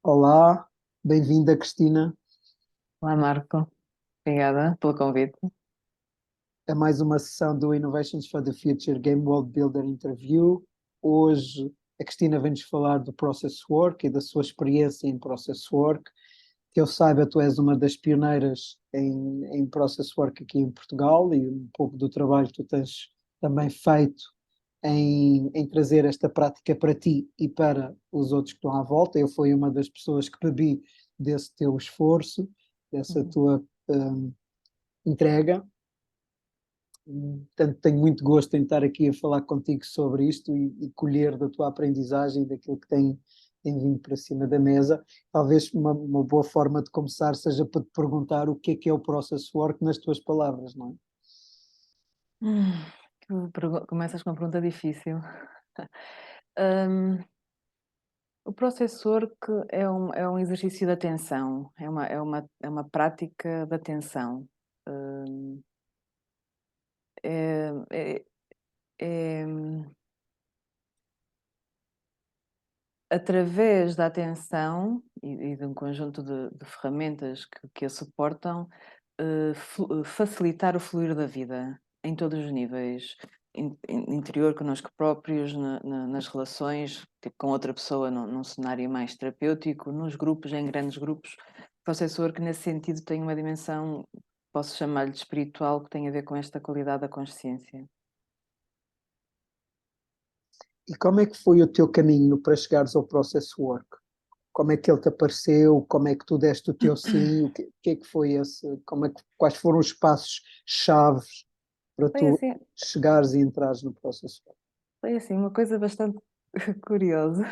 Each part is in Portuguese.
Olá, bem-vinda, Cristina, Olá, Marco. Obrigada pelo convite. a mais uma sessão do Innovations for the Future Game World Builder Interview. Hoje a Cristina vem-nos falar do Process Work e da sua experiência em Process Work. Que eu saiba, tu és uma das pioneiras em Process Work aqui em Portugal e um pouco do trabalho que tu tens também feito em trazer esta prática para ti e para os outros que estão à volta. Eu fui uma das pessoas que bebi desse teu esforço, dessa Uhum. tua entrega. Portanto, tenho muito gosto em estar aqui a falar contigo sobre isto e colher da tua aprendizagem, daquilo que tem vindo para cima da mesa. Talvez uma boa forma de começar seja para te perguntar o que é o Process Work nas tuas palavras, não é? Começas com uma pergunta difícil. Hum, o processor que é um exercício de atenção, é uma prática de atenção. Hum, é, é- é, através da atenção e de um conjunto de ferramentas que a suportam, facilitar o fluir da vida em todos os níveis, interior, connosco próprios, nas relações, tipo, com outra pessoa, num cenário mais terapêutico, nos grupos, em grandes grupos. Processor que nesse sentido tem uma dimensão, posso chamar-lhe de espiritual, que tem a ver com esta qualidade da consciência. E como é que foi o teu caminho para chegares ao Process Work? Como é que ele te apareceu? Como é que tu deste o teu sim? O que é que foi esse? Quais foram os passos chaves para Foi tu assim, chegares e entrares no Process Work? foi assim uma coisa bastante curiosa.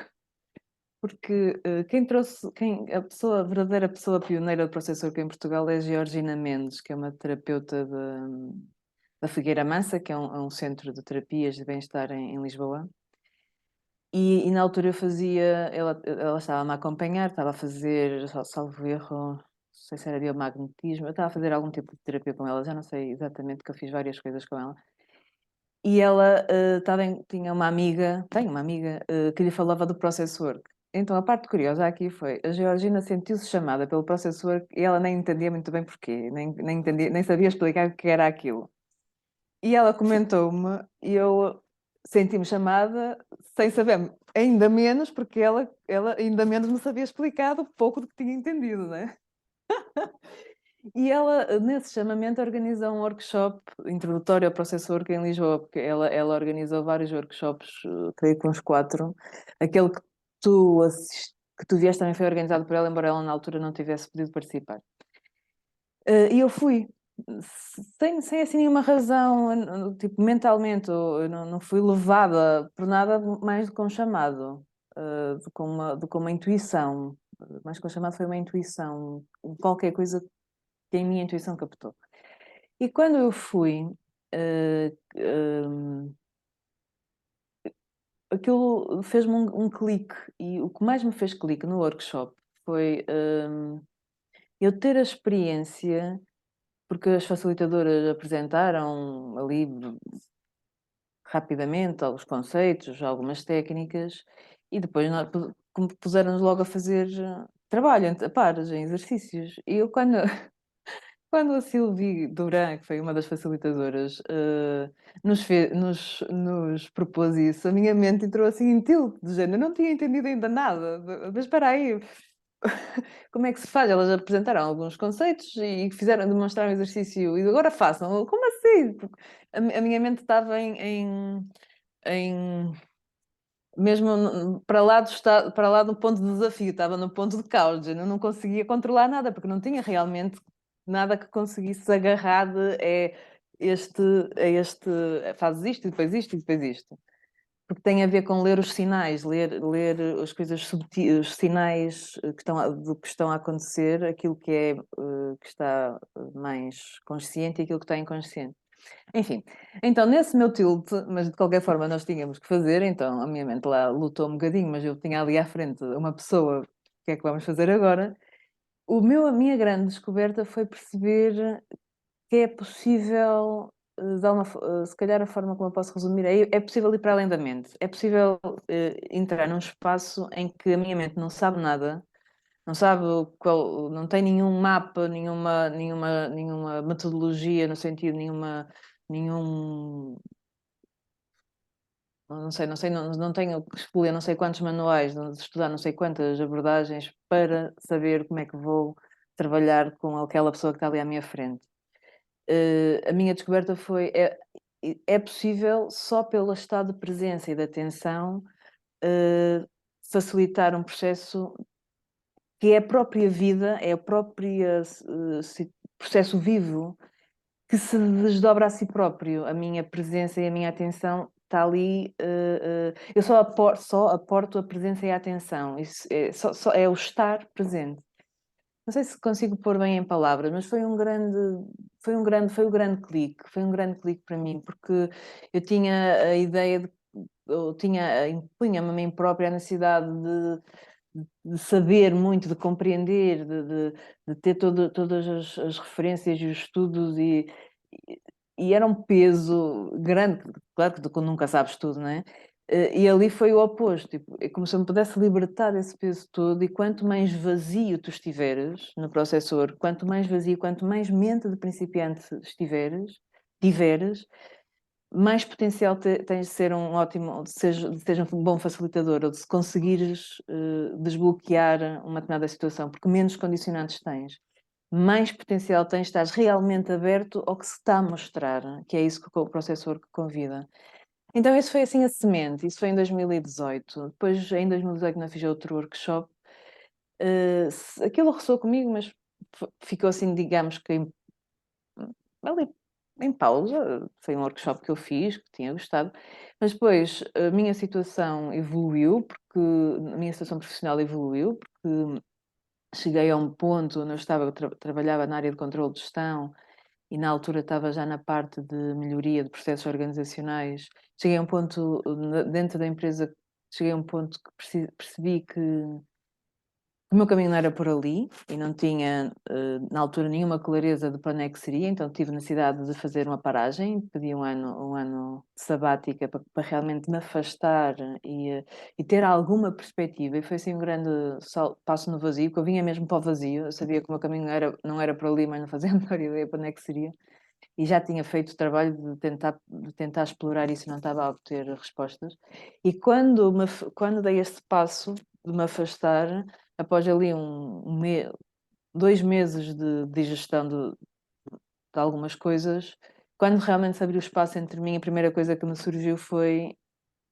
Porque a verdadeira pessoa pioneira do Processor aqui em Portugal é a Georgina Mendes, que é uma terapeuta da Figueira Mansa, que é um centro de terapias de bem-estar em Lisboa. E na altura eu fazia, ela estava-me a acompanhar, estava a fazer, salvo erro, não sei se era biomagnetismo, eu estava a fazer algum tipo de terapia com ela, já não sei exatamente, que eu fiz várias coisas com ela. E ela tinha uma amiga, tem uma amiga, que lhe falava do Process Work. Então a parte curiosa aqui foi, a Georgina sentiu-se chamada pelo Process Work e ela nem entendia muito bem porquê, nem entendia, nem sabia explicar o que era aquilo. E ela comentou-me e eu senti-me chamada sem saber, ainda menos, porque ela ainda menos me sabia explicar do pouco do que tinha entendido, né? E ela, nesse chamamento, organizou um workshop introdutório ao Processo Work em Lisboa, porque ela organizou vários workshops, creio que uns 4. Aquele que tu vieste também foi organizado por ela, embora ela na altura não tivesse podido participar. E eu fui, sem assim nenhuma razão, tipo, mentalmente, eu não fui levada por nada mais do que um chamado, do que uma intuição. Mais que um chamado foi uma intuição, qualquer coisa que a minha intuição captou. E quando eu fui, eh, hum, aquilo fez-me um clique. E o que mais me fez clique no workshop foi eu ter a experiência, porque as facilitadoras apresentaram ali rapidamente alguns conceitos, algumas técnicas, e depois puseram-nos logo a fazer trabalho, a pares, em exercícios. E eu, quando a Sylvie Duran, que foi uma das facilitadoras, nos propôs isso, a minha mente entrou assim em tilt, de género, eu não tinha entendido ainda nada, mas espera aí, como é que se faz? Elas apresentaram alguns conceitos e fizeram, demonstrar um exercício, e agora façam, como assim? Porque a minha mente estava em mesmo para lá do ponto de desafio, estava no ponto de caos, eu não conseguia controlar nada, porque não tinha realmente nada que conseguisse agarrar este, fazes isto e depois isto e depois isto. Porque tem a ver com ler os sinais, ler as coisas subtis, os sinais do que estão a acontecer, aquilo que está mais consciente e aquilo que está inconsciente. Enfim, então nesse meu tilt, mas de qualquer forma nós tínhamos que fazer, então a minha mente lá lutou um bocadinho, mas eu tinha ali à frente uma pessoa, o que é que vamos fazer agora? A minha grande descoberta foi perceber que é possível, se calhar a forma como eu posso resumir, é possível ir para além da mente, é possível entrar num espaço em que a minha mente não sabe nada, não sabe não tem nenhum mapa, nenhuma metodologia, no sentido, nenhum, não tenho que escolher não sei quantos manuais, de estudar não sei quantas abordagens para saber como é que vou trabalhar com aquela pessoa que está ali à minha frente. A minha descoberta foi, é possível só pelo estado de presença e de atenção facilitar um processo que é a própria vida, é a própria processo vivo que se desdobra a si próprio. A minha presença e a minha atenção está ali. Eu só aporto a presença e a atenção. Isso é o estar presente. Não sei se consigo pôr bem em palavras, mas foi o grande clique, foi um grande clique para mim, porque eu tinha a ideia de, impunha-me a mim própria a necessidade de saber muito, de compreender, de ter todas as referências e os estudos e era um peso grande, claro que tu nunca sabes tudo, não é? E ali foi o oposto, tipo, é como se eu me pudesse libertar desse peso todo e quanto mais vazio tu estiveres no processor, quanto mais vazio, quanto mais mente de principiante tiveres, mais potencial tens de ser um ótimo, seja um bom facilitador ou de se conseguires desbloquear uma determinada situação, porque menos condicionantes tens, mais potencial tens, estás realmente aberto ao que se está a mostrar, que é isso que o processor que convida. Então, isso foi assim a semente, isso foi em 2018. Depois, em 2018, ainda fiz outro workshop. Aquilo ressoou comigo, mas ficou assim, digamos que ali em pausa. Foi um workshop que eu fiz, que tinha gostado. Mas depois a minha situação evoluiu, porque a minha situação profissional evoluiu, porque cheguei a um ponto onde trabalhava na área de controle de gestão e na altura estava já na parte de melhoria de processos organizacionais. Cheguei a um ponto dentro da empresa, cheguei a um ponto que percebi que o meu caminho não era por ali e não tinha, na altura, nenhuma clareza de para onde é que seria, então tive necessidade de fazer uma paragem, pedi um ano de sabática para realmente me afastar e ter alguma perspectiva. E foi assim um grande passo no vazio, porque eu vinha mesmo para o vazio, eu sabia que o meu caminho não era por ali, mas não fazia a menor ideia para onde é que seria. E já tinha feito o trabalho de tentar explorar isso e não estava a obter respostas. E quando dei esse passo de me afastar, após ali 2 meses de digestão de algumas coisas, quando realmente se abriu o espaço entre mim, a primeira coisa que me surgiu foi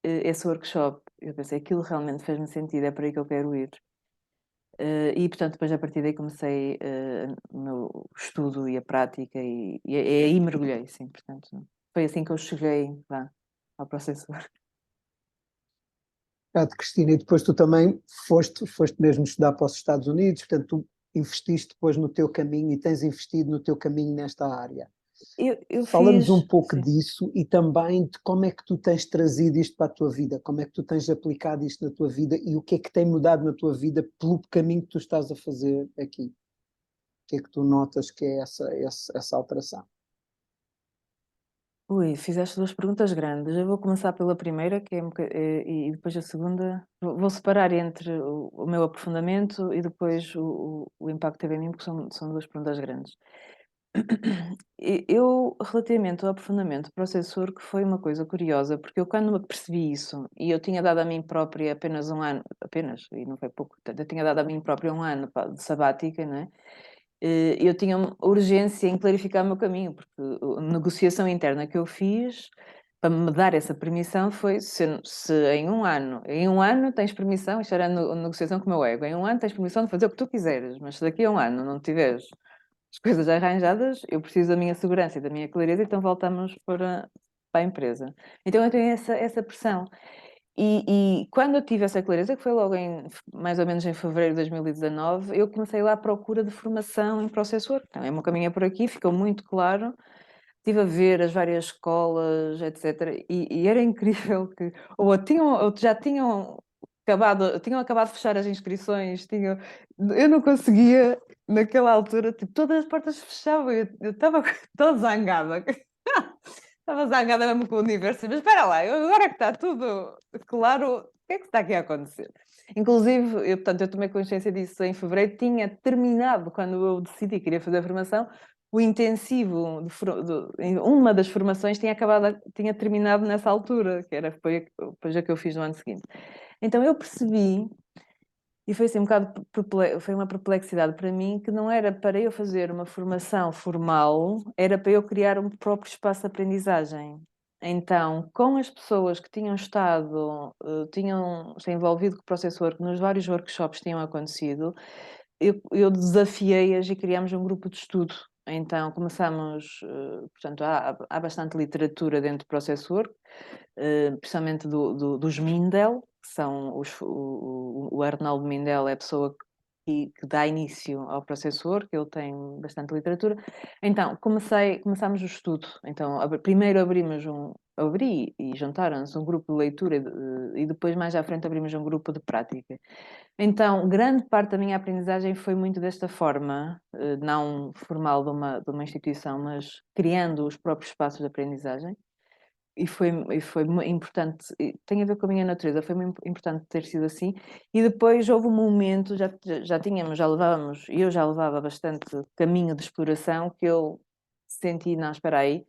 esse workshop. Eu pensei, aquilo realmente fez-me sentido, é para aí que eu quero ir. E, portanto, depois a partir daí comecei o meu estudo e a prática e aí mergulhei, sim, portanto, foi assim que eu cheguei ao processor. Cristina, e depois tu também foste mesmo estudar para os Estados Unidos, portanto tu investiste depois no teu caminho e tens investido no teu caminho nesta área. Eu Fala-nos um fiz... pouco Sim. disso e também de como é que tu tens trazido isto para a tua vida, como é que tu tens aplicado isto na tua vida e o que é que tem mudado na tua vida pelo caminho que tu estás a fazer aqui. O que é que tu notas que é essa alteração? Ui, fizeste 2 perguntas grandes. Eu vou começar pela primeira, que é e depois a segunda. Vou separar entre o meu aprofundamento e depois o impacto que teve em mim, porque são 2 perguntas grandes. Eu, relativamente ao aprofundamento do processor, que foi uma coisa curiosa, porque eu quando me apercebi isso, e eu tinha dado a mim própria apenas um ano, apenas, e não foi pouco, eu tinha dado a mim própria um ano de sabática, não é? Eu tinha uma urgência em clarificar o meu caminho, porque a negociação interna que eu fiz para me dar essa permissão foi se em um ano tens permissão, isto era a negociação com o meu ego, em um ano tens permissão de fazer o que tu quiseres, mas se daqui a um ano não tiveres as coisas arranjadas, eu preciso da minha segurança e da minha clareza, então voltamos para a empresa. Então eu tenho essa pressão. E quando eu tive essa clareza, que foi logo mais ou menos em fevereiro de 2019, eu comecei lá à procura de formação em processor. Então, o meu caminho é por aqui, ficou muito claro. Estive a ver as várias escolas, etc. E era incrível que ou já tinham acabado de fechar as inscrições, eu não conseguia, naquela altura, tipo, todas as portas fechavam, eu estava toda zangada. Estava zangada mesmo com o universo, mas espera lá, agora que está tudo claro, que é que está aqui a acontecer? Inclusive, portanto, eu tomei consciência disso em fevereiro, tinha terminado, quando eu decidi que queria fazer a formação, o intensivo, uma das formações tinha terminado nessa altura, foi a que eu fiz no ano seguinte. Então eu percebi, e foi assim um bocado, foi uma perplexidade para mim, que não era para eu fazer uma formação formal, era para eu criar um próprio espaço de aprendizagem. Então, com as pessoas que tinham tinham se envolvido com o Process Work nos vários workshops que tinham acontecido, eu desafiei-as e criámos um grupo de estudo. Então, começamos, portanto, há bastante literatura dentro do Process Work, principalmente dos Mindel, que são o Arnaldo Mindel é a pessoa que dá início ao Process Work, ele tem bastante literatura. Então, começámos o estudo. Então, primeiro abri e juntaram-se um grupo de leitura e depois, mais à frente, abrimos um grupo de prática. Então, grande parte da minha aprendizagem foi muito desta forma, não formal de uma instituição, mas criando os próprios espaços de aprendizagem. E foi importante, tem a ver com a minha natureza, foi muito importante ter sido assim. E depois houve um momento, e eu já levava bastante caminho de exploração, que eu senti, não, espera aí,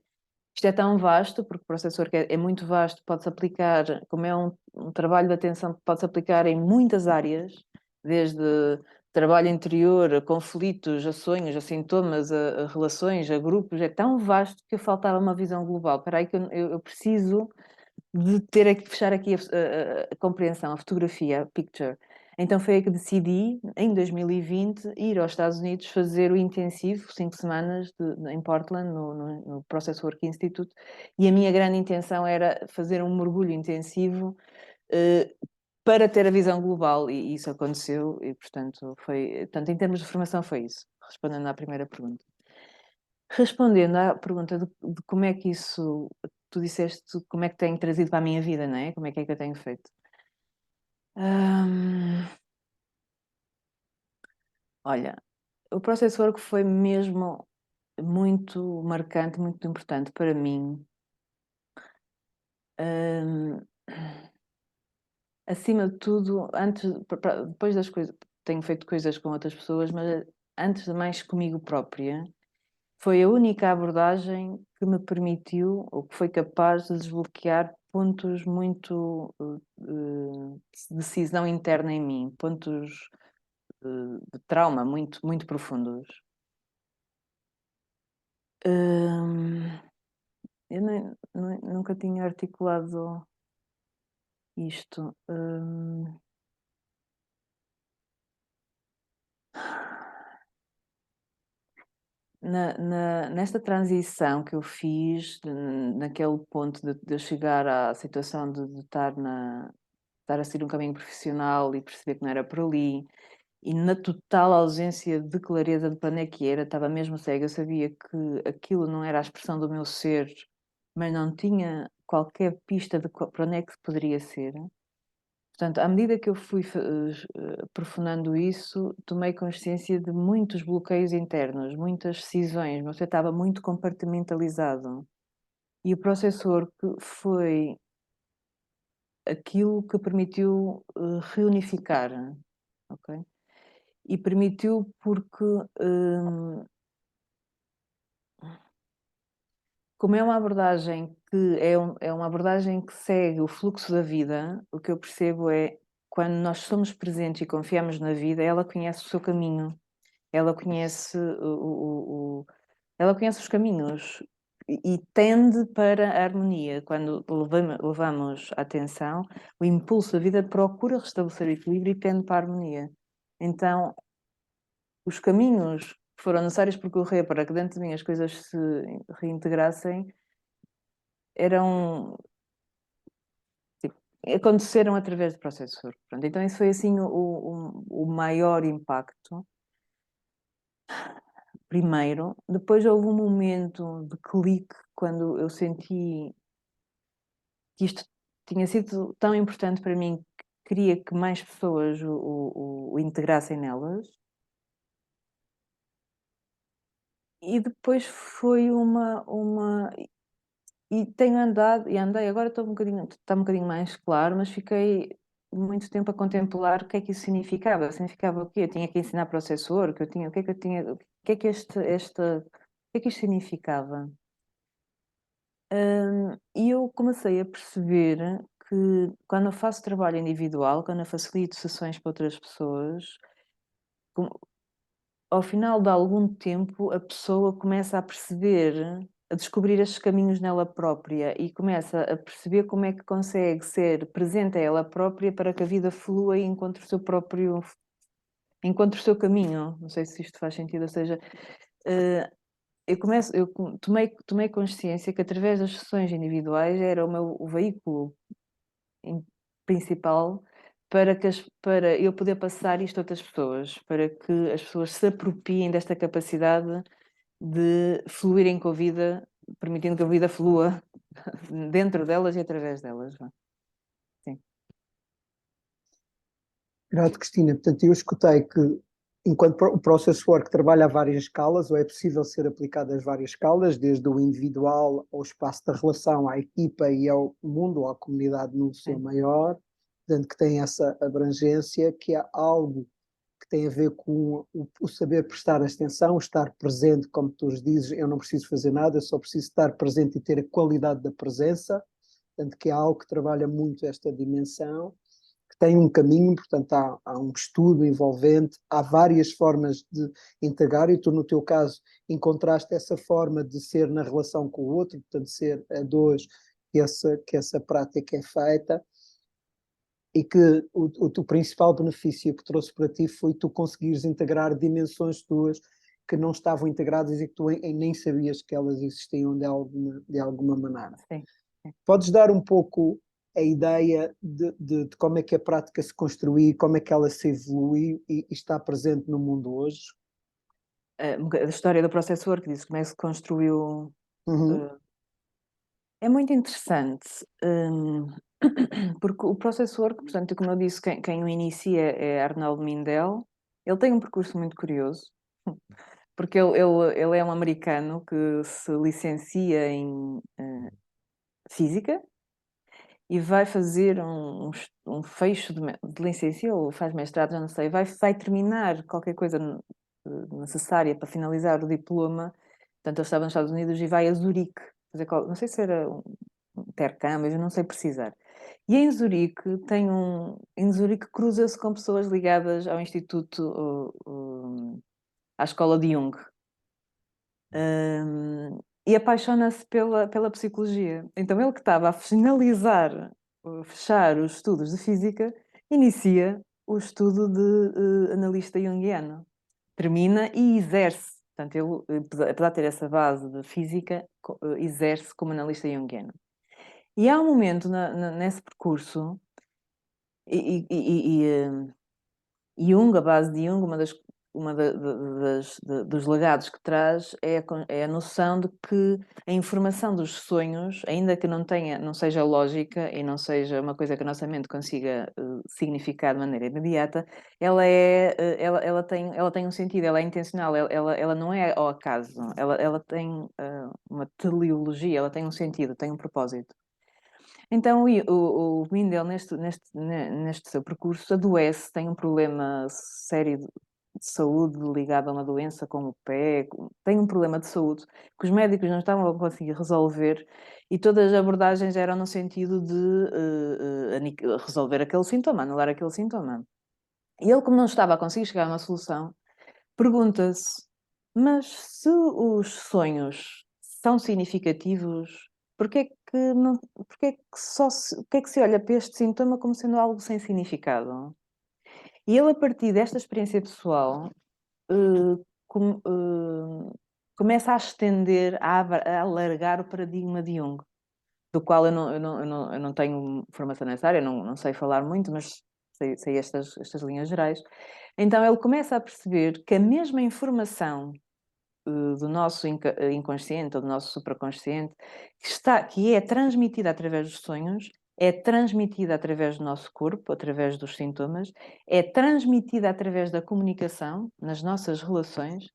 isto é tão vasto, porque o processor é muito vasto, pode-se aplicar, como é um trabalho de atenção, pode-se aplicar em muitas áreas, desde trabalho interior, a conflitos, a sonhos, a sintomas, a relações, a grupos, é tão vasto que faltava uma visão global. Espera aí que eu preciso de fechar aqui a compreensão, a fotografia, a picture. Então foi aí que decidi, em 2020, ir aos Estados Unidos fazer o intensivo, 5 semanas, em Portland, no Process Work Institute, e a minha grande intenção era fazer um mergulho intensivo para ter a visão global, e isso aconteceu, e portanto, em termos de formação foi isso, respondendo à primeira pergunta. Respondendo à pergunta de como é que isso, tu disseste como é que tenho trazido para a minha vida, não é? Como é que eu tenho feito? Olha, o Process Work foi mesmo muito marcante, muito importante para mim. Acima de tudo, depois das coisas, tenho feito coisas com outras pessoas, mas antes de mais comigo própria, foi a única abordagem que me permitiu, ou que foi capaz de desbloquear pontos muito de decisão interna em mim, pontos de trauma muito, muito profundos. Eu nunca tinha articulado isto. Nesta transição que eu fiz, naquele ponto de eu chegar à situação de estar a seguir um caminho profissional e perceber que não era por ali, e na total ausência de clareza de para onde é que era, estava mesmo cega, eu sabia que aquilo não era a expressão do meu ser, mas não tinha qualquer pista de para onde é que poderia ser. Portanto, à medida que eu fui aprofundando isso, tomei consciência de muitos bloqueios internos, muitas decisões, você estava muito compartimentalizado. E o processor que foi aquilo que permitiu reunificar, ok? E permitiu porque, como é uma abordagem é uma abordagem que segue o fluxo da vida, o que eu percebo é quando nós somos presentes e confiamos na vida, ela conhece o seu caminho, ela conhece ela conhece os caminhos e tende para a harmonia. Quando levamos a atenção, o impulso da vida procura restabelecer o equilíbrio e tende para a harmonia. Então, os caminhos que foram necessários percorrer para que dentro de mim as coisas se reintegrassem eram tipo, aconteceram através do processo. Pronto, então isso foi assim o maior impacto. Primeiro, depois houve um momento de clique quando eu senti que isto tinha sido tão importante para mim que queria que mais pessoas o integrassem nelas. E depois foi e tenho andado, e andei, agora está um bocadinho mais claro, mas fiquei muito tempo a contemplar o que é que isso significava. Significava o quê? Eu tinha que ensinar Process Work, o que é que eu tinha, o que é que o que é que isto significava? E eu comecei a perceber que quando eu faço trabalho individual, quando eu facilito sessões para outras pessoas, ao final de algum tempo a pessoa começa a perceber, a descobrir estes caminhos nela própria e começa a perceber como é que consegue ser presente a ela própria para que a vida flua e encontre o seu próprio, encontre o seu caminho. Não sei se isto faz sentido, ou seja, eu tomei consciência que através das sessões individuais era o veículo principal para eu poder passar isto a outras pessoas, para que as pessoas se apropriem desta capacidade de fluírem com a vida, permitindo que a vida flua dentro delas e através delas. Sim. Grato, Cristina. Portanto, eu escutei que, enquanto o Process Work trabalha a várias escalas, ou é possível ser aplicado a várias escalas, desde o individual ao espaço da relação, à equipa e ao mundo, ou à comunidade no seu maior, portanto, que tem essa abrangência, que é algo que tem a ver com o saber prestar atenção, estar presente, como tu dizes, eu não preciso fazer nada, eu só preciso estar presente e ter a qualidade da presença, portanto, que é algo que trabalha muito esta dimensão, que tem um caminho, portanto há um estudo envolvente, há várias formas de integrar e tu no teu caso encontraste essa forma de ser na relação com o outro, portanto ser a dois que essa prática é feita e que o principal benefício que trouxe para ti foi tu conseguires integrar dimensões tuas que não estavam integradas e que tu nem sabias que elas existiam de alguma maneira. Sim. Podes dar um pouco a ideia de como é que a prática se construiu, como é que ela se evolui e está presente no mundo hoje? A história do Process Work, diz como é que se construiu. Uhum. É muito interessante, porque o Process Work, portanto, como eu disse, quem o inicia é Arnold Mindell. Ele tem um percurso muito curioso, porque ele é um americano que se licencia em Física e vai fazer um fecho de licencia ou faz mestrado, já não sei, vai terminar qualquer coisa necessária para finalizar o diploma. Portanto, ele estava nos Estados Unidos e vai a Zurique fazer, não sei se era um intercâmbio, eu não sei precisar. E em Zurique em Zurique cruza-se com pessoas ligadas ao Instituto, à escola de Jung. E apaixona-se pela psicologia. Então ele que estava a finalizar, fechar os estudos de física, inicia o estudo de analista junguiano. Termina e exerce. Portanto, ele, apesar de ter essa base de física, exerce como analista junguiano. E há um momento nesse percurso, Jung, a base de Jung, dos legados que traz é a noção de que a informação dos sonhos, ainda que não seja lógica e não seja uma coisa que a nossa mente consiga significar de maneira imediata, ela tem um sentido, ela é intencional, ela não é ao acaso, ela tem uma teleologia, ela tem um sentido, tem um propósito. Então, o Mindel, neste seu percurso, adoece, tem um problema sério de saúde ligado a uma doença como o pé, tem um problema de saúde que os médicos não estavam a conseguir resolver e todas as abordagens eram no sentido de resolver aquele sintoma, anular aquele sintoma. E ele, como não estava a conseguir chegar a uma solução, pergunta-se: mas se os sonhos são significativos, porquê é que não, porquê é que se olha para este sintoma como sendo algo sem significado? E ele, a partir desta experiência pessoal, começa a estender, a alargar o paradigma de Jung, do qual eu não tenho formação nessa área, não sei falar muito, mas sei estas linhas gerais. Então ele começa a perceber que a mesma informação do nosso inconsciente ou do nosso supraconsciente que é transmitida através dos sonhos, é transmitida através do nosso corpo, através dos sintomas, é transmitida através da comunicação, nas nossas relações,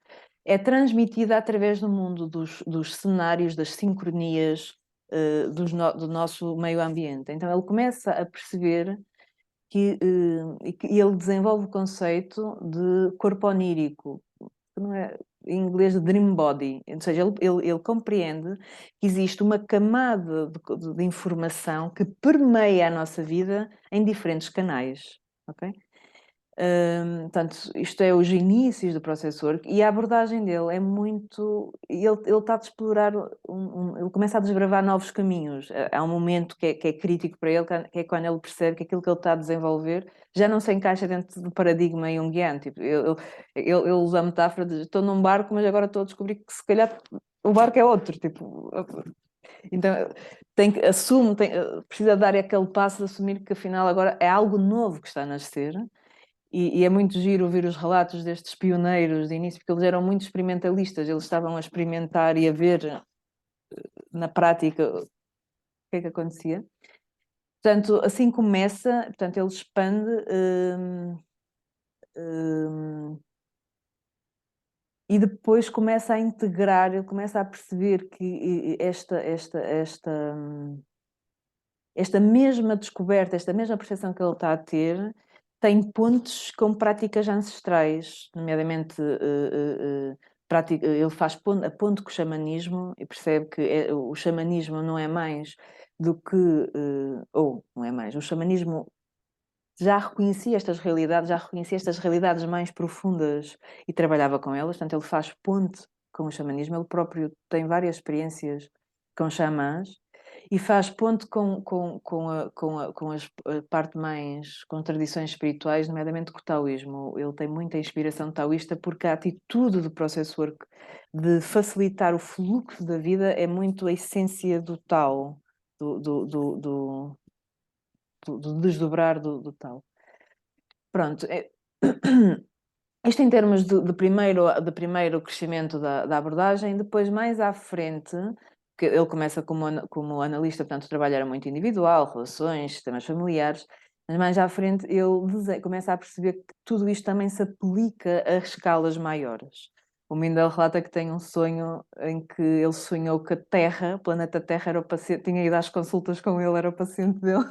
é transmitida através do mundo dos cenários, das sincronias do nosso meio ambiente. Então ele começa a perceber e ele desenvolve o conceito de corpo onírico, que não é em inglês de dream body, ou seja, ele compreende que existe uma camada de informação que permeia a nossa vida em diferentes canais, ok? Portanto, isto é os inícios do Process Work e a abordagem dele é muito... Ele está a explorar, ele começa a desbravar novos caminhos. Há um momento que é crítico para ele, que é quando ele percebe que aquilo que ele está a desenvolver já não se encaixa dentro do paradigma junguiano. Tipo, ele usa a metáfora de estou num barco, mas agora estou a descobrir que se calhar o barco é outro. Tipo, então precisa dar aquele passo de assumir que afinal agora é algo novo que está a nascer. E é muito giro ouvir os relatos destes pioneiros de início, porque eles eram muito experimentalistas, eles estavam a experimentar e a ver na prática o que é que acontecia. Portanto, assim começa, portanto, ele expande e depois começa a integrar, ele começa a perceber que esta mesma descoberta, esta mesma percepção que ele está a ter, tem pontos com práticas ancestrais, nomeadamente ele faz a ponte com o xamanismo e percebe que o xamanismo não é mais do que, ou não é mais, o xamanismo já reconhecia estas realidades mais profundas e trabalhava com elas, portanto ele faz ponte com o xamanismo, ele próprio tem várias experiências com xamãs, e faz ponte com a parte mais, com tradições espirituais, nomeadamente com o taoísmo. Ele tem muita inspiração taoísta porque a atitude do Process Work de facilitar o fluxo da vida é muito a essência do Tao, do desdobrar do Tao. Pronto. Isto em termos de primeiro crescimento da abordagem, depois mais à frente, que ele começa como analista, portanto o trabalho era muito individual, relações, sistemas familiares, mas mais à frente ele começa a perceber que tudo isto também se aplica a escalas maiores. O Mindel relata que tem um sonho em que ele sonhou que a Terra, o planeta Terra, era o paciente, tinha ido às consultas com ele, era o paciente dele.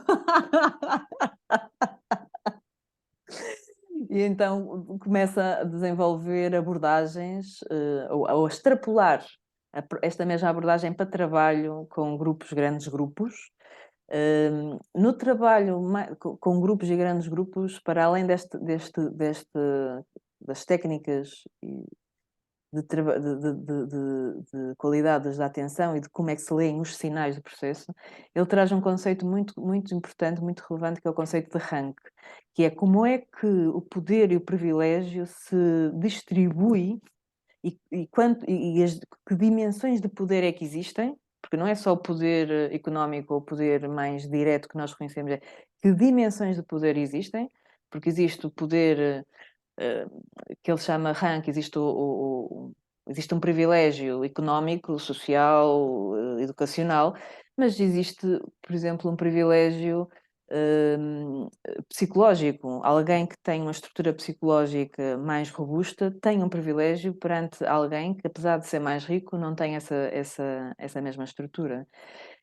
E então começa a desenvolver abordagens, ou a extrapolar esta mesma abordagem para trabalho com grupos, grandes grupos. No trabalho com grupos e grandes grupos, para além das técnicas de qualidades da atenção e de como é que se leem os sinais do processo, ele traz um conceito muito, muito importante, muito relevante, que é o conceito de rank, que é como é que o poder e o privilégio se distribui e que dimensões de poder é que existem, porque não é só o poder económico ou o poder mais direto que nós reconhecemos, é que dimensões de poder existem, porque existe o poder que ele chama rank, existe um privilégio económico, social, educacional, mas existe, por exemplo, um privilégio psicológico. Alguém que tem uma estrutura psicológica mais robusta tem um privilégio perante alguém que, apesar de ser mais rico, não tem essa mesma estrutura.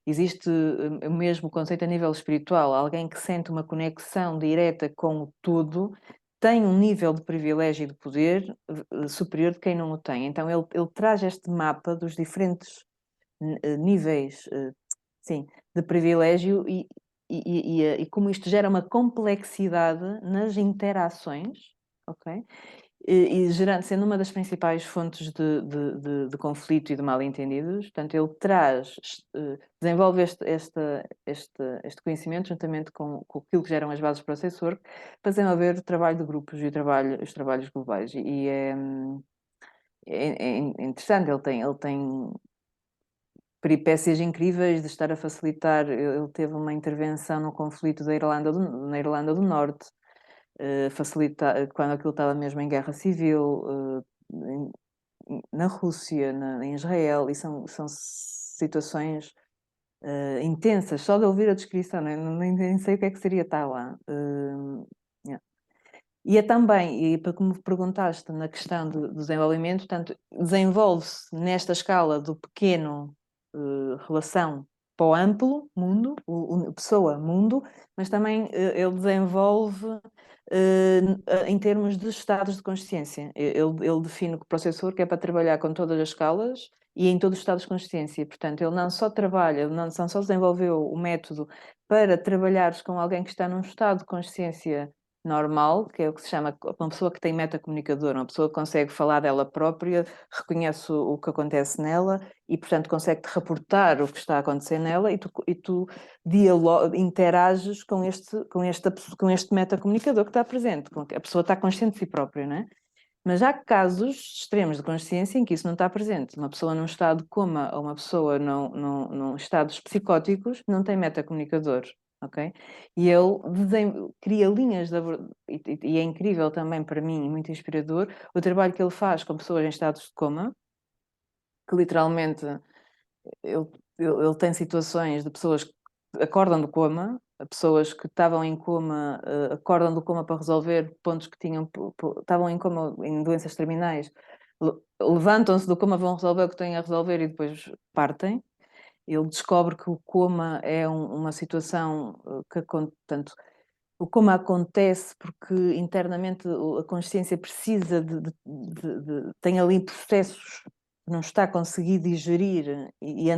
Existe o mesmo conceito a nível espiritual. Alguém que sente uma conexão direta com o todo tem um nível de privilégio e de poder superior de quem não o tem. Então ele traz este mapa dos diferentes níveis de privilégio e como isto gera uma complexidade nas interações, ok? Sendo uma das principais fontes de conflito e de mal-entendidos, portanto, ele desenvolve este conhecimento juntamente com aquilo que geram as bases para o Process Work, para desenvolver o trabalho de grupos e os trabalhos globais. E é interessante, ele tem peripécias incríveis de estar a facilitar. Ele teve uma intervenção no conflito na Irlanda do Norte, quando aquilo estava mesmo em guerra civil, na Rússia, em Israel, e são situações intensas, só de ouvir a descrição, nem sei o que é que seria estar lá. Yeah. E é também, e para como perguntaste na questão do desenvolvimento, portanto, desenvolve-se nesta escala do pequeno relação para o amplo mundo, pessoa-mundo, mas também ele desenvolve em termos de estados de consciência. Ele define que o processor que é para trabalhar com todas as escalas e em todos os estados de consciência. Portanto, ele não só trabalha, ele não só desenvolveu o método para trabalhares com alguém que está num estado de consciência normal, que é o que se chama uma pessoa que tem metacomunicador, uma pessoa que consegue falar dela própria, reconhece o que acontece nela e, portanto, consegue-te reportar o que está a acontecer nela e tu interages com este metacomunicador que está presente, a pessoa está consciente de si própria, não é? Mas há casos extremos de consciência em que isso não está presente. Uma pessoa num estado de coma ou uma pessoa num estados psicóticos não tem metacomunicador, ok? E ele cria linhas e é incrível também para mim e muito inspirador o trabalho que ele faz com pessoas em estados de coma, que literalmente ele tem situações de pessoas que acordam do coma, pessoas que estavam em coma, acordam do coma para resolver pontos que estavam em coma em doenças terminais, levantam-se do coma, vão resolver o que têm a resolver e depois partem. Ele descobre que o coma é uma situação que, portanto, o coma acontece porque internamente a consciência precisa tem ali processos que não está a conseguir digerir e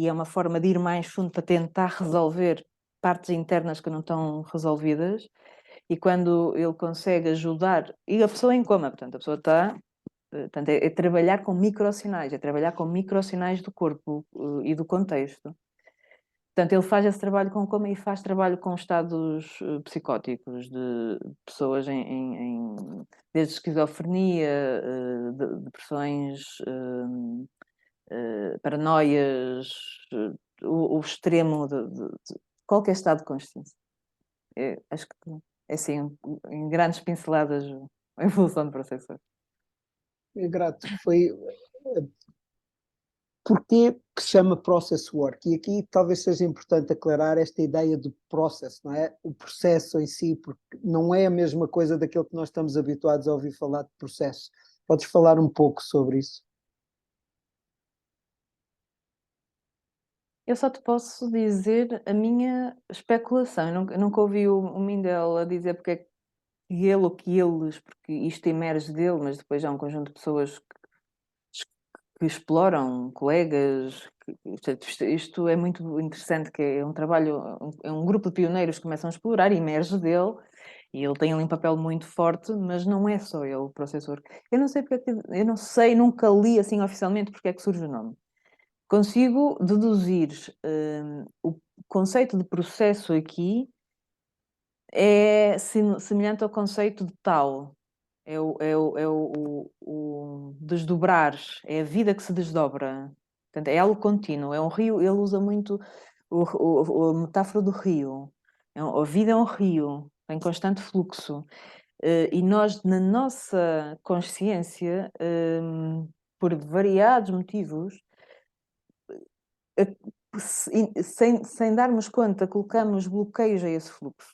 é uma forma de ir mais fundo para tentar resolver partes internas que não estão resolvidas. E quando ele consegue ajudar, e a pessoa é em coma, portanto, a pessoa está. Portanto, é trabalhar com microsinais, é trabalhar com microsinais do corpo e do contexto. Portanto, ele faz esse trabalho com coma e faz trabalho com estados psicóticos de pessoas desde esquizofrenia, depressões, paranoias, o extremo de qualquer estado de consciência. Acho que é assim, em grandes pinceladas, a evolução do processor. É grato. Porquê que se chama Process Work? E aqui talvez seja importante aclarar esta ideia do process, não é? O processo em si, porque não é a mesma coisa daquilo que nós estamos habituados a ouvir falar de processo. Podes falar um pouco sobre isso? Eu só te posso dizer a minha especulação. Eu nunca ouvi o Mindel a dizer porque é que ele ou que eles, porque isto emerge dele, mas depois há um conjunto de pessoas que exploram, colegas. Isto é muito interessante, que é um trabalho, é um grupo de pioneiros que começam a explorar e emerge dele. E ele tem ali um papel muito forte, mas não é só ele o processor. Eu não sei porque eu não sei, nunca li assim oficialmente porque é que surge o nome. Consigo deduzir o conceito de processo aqui é semelhante ao conceito de tal. O desdobrar, é a vida que se desdobra. Portanto, é algo contínuo, é um rio. Ele usa muito a metáfora do rio. A vida é um rio, em constante fluxo. E nós, na nossa consciência, por variados motivos, sem darmos conta, colocamos bloqueios a esse fluxo.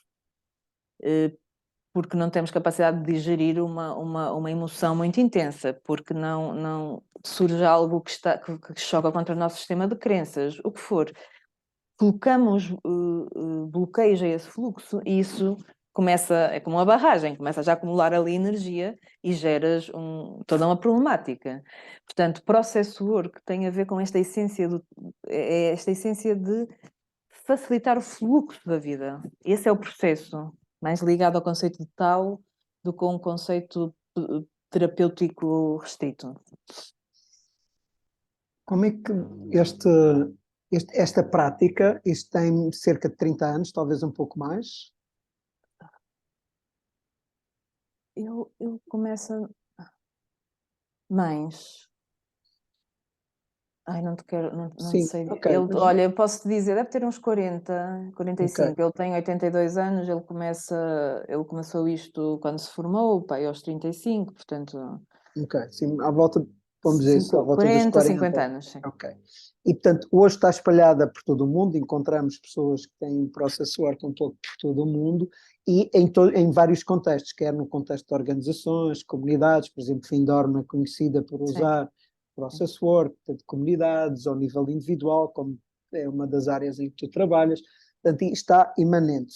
Porque não temos capacidade de digerir uma emoção muito intensa, porque não surge algo que choca contra o nosso sistema de crenças, o que for. Colocamos bloqueios a esse fluxo e isso é como uma barragem, começa já a acumular ali energia e geras toda uma problemática. Portanto, process work tem a ver com esta essência esta essência de facilitar o fluxo da vida. Esse é o processo, mais ligado ao conceito de tal do que a um conceito terapêutico restrito. Como é que esta prática, isto tem cerca de 30 anos, talvez um pouco mais? Eu começo mais. Ai, não te quero, não Sim, sei. ok. Olha, eu posso te dizer, deve ter uns 40, 45. Ok, Ele tem 82 anos, ele começou isto quando se formou, pai, aos 35, portanto, ok. Sim, à volta, vamos dizer isso, à volta dos 40, 50 40. anos, sim. Ok. E, portanto, hoje está espalhada por todo o mundo, encontramos pessoas que têm process work um pouco por todo o mundo e em vários contextos, quer no contexto de organizações, comunidades, por exemplo, Findorma é conhecida por Sim. usar process work, portanto, comunidades, ao nível individual, como é uma das áreas em que tu trabalhas, portanto, está imanente.